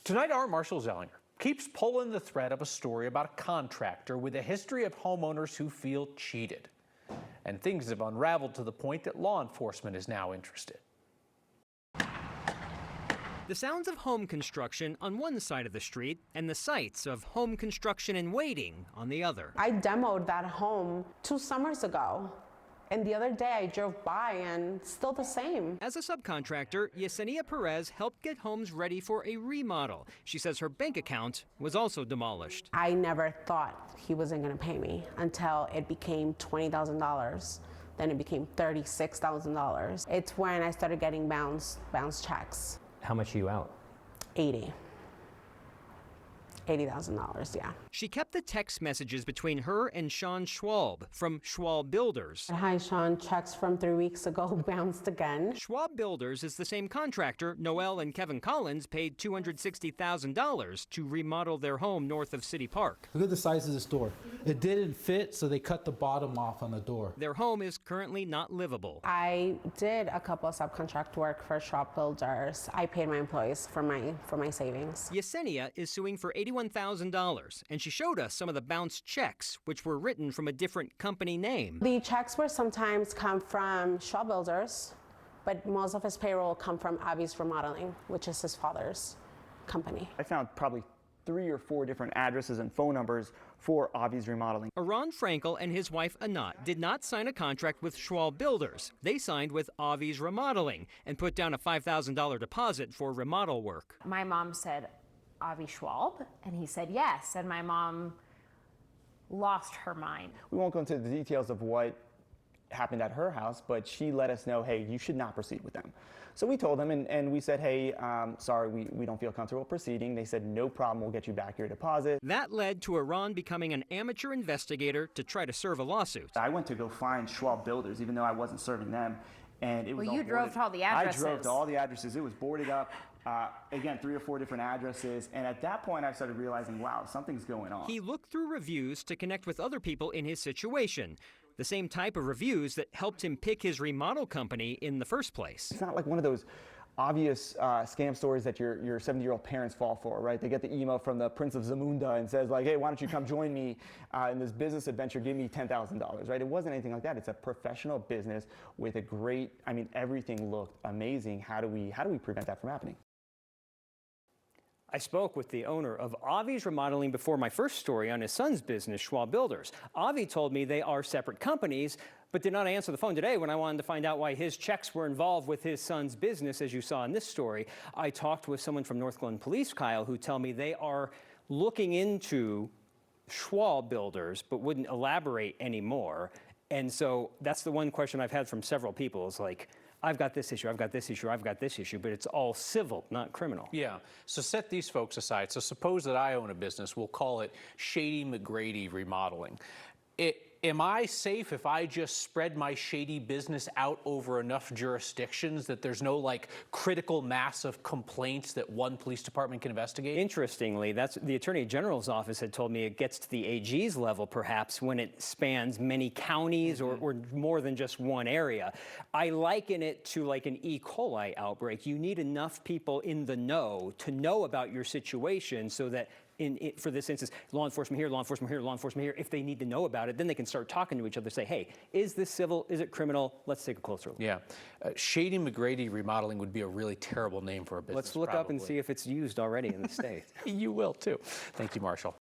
Tonight, our Marshall Zellinger keeps pulling the thread of a story about a contractor with a history of homeowners who feel cheated. And things have unraveled to the point that law enforcement is now interested. The sounds of home construction on one side of the street and the sights of home construction and waiting on the other. I demoed that home 2 summers ago. And the other day I drove by and still the same. As a subcontractor, Yesenia Perez helped get homes ready for a remodel. She says her bank account was also demolished. I never thought he wasn't going to pay me until it became $20,000. Then it became $36,000. It's when I started getting bounce checks. How much are you out? $80,000, yeah. She kept the text messages between her and Sean Schwalb from Schwalb Builders. Hi, Sean. Checks from 3 weeks ago bounced again. Schwalb Builders is the same contractor Noel and Kevin Collins paid $260,000 to remodel their home north of City Park. Look at the size of this door. It didn't fit, so they cut the bottom off on the door. Their home is currently not livable. I did a couple of subcontract work for Schwalb Builders. I paid my employees for my savings. Yesenia is suing for $81,000, and she showed us some of the bounced checks, which were written from a different company name. The checks were sometimes come from Schwalb Builders, but most of his payroll come from Avi's Remodeling, which is his father's company. I found probably 3 or 4 different addresses and phone numbers for Avi's Remodeling. Ron Frankel and his wife Anat did not sign a contract with Schwalb Builders. They signed with Avi's Remodeling and put down a $5,000 deposit for remodel work. My mom said, Avi Schwalb? And he said yes, and my mom lost her mind. We won't go into the details of what happened at her house, but she let us know, hey, you should not proceed with them. So we told them, and we said, hey, sorry, we don't feel comfortable proceeding. They said, no problem, we'll get you back your deposit. That led to Iran becoming an amateur investigator to try to serve a lawsuit. I went to go find Schwalb Builders, even though I wasn't serving them. And it was well, you drove to all the addresses. I drove to all the addresses. It was boarded up. Again, 3 or 4 different addresses. And at that point, I started realizing, wow, something's going on. He looked through reviews to connect with other people in his situation. The same type of reviews that helped him pick his remodel company in the first place. It's not like one of those obvious scam stories that your 70-year-old parents fall for, right? They get the email from the Prince of Zamunda and says like, hey, why don't you come join me in this business adventure, give me $10,000, right? It wasn't anything like that. It's a professional business with a great, I mean, everything looked amazing. How do we prevent that from happening? I spoke with the owner of Avi's Remodeling before my first story on his son's business, Schwalb Builders. Avi told me they are separate companies, but did not answer the phone today when I wanted to find out why his checks were involved with his son's business, as you saw in this story. I talked with someone from North Glen Police, Kyle, who tell me they are looking into Schwalb Builders, but wouldn't elaborate anymore. And so that's the one question I've had from several people is like, I've got this issue, I've got this issue, I've got this issue, but it's all civil, not criminal. Yeah, so set these folks aside. So suppose that I own a business, we'll call it Shady McGrady Remodeling. Am I safe if I just spread my shady business out over enough jurisdictions that there's no like critical mass of complaints that one police department can investigate? Interestingly, that's the Attorney General's office had told me it gets to the AG's level perhaps when it spans many counties or more than just one area. I liken it to like an E. coli outbreak. You need enough people in the know to know about your situation so that for this instance, law enforcement here, law enforcement here, law enforcement here, if they need to know about it, then they can start talking to each other, say, hey, is this civil, is it criminal? Let's take a closer look. Yeah, Shady McGrady Remodeling would be a really terrible name for a business. Let's look up and see if it's used already in the state. You will too. Thank you, Marshall.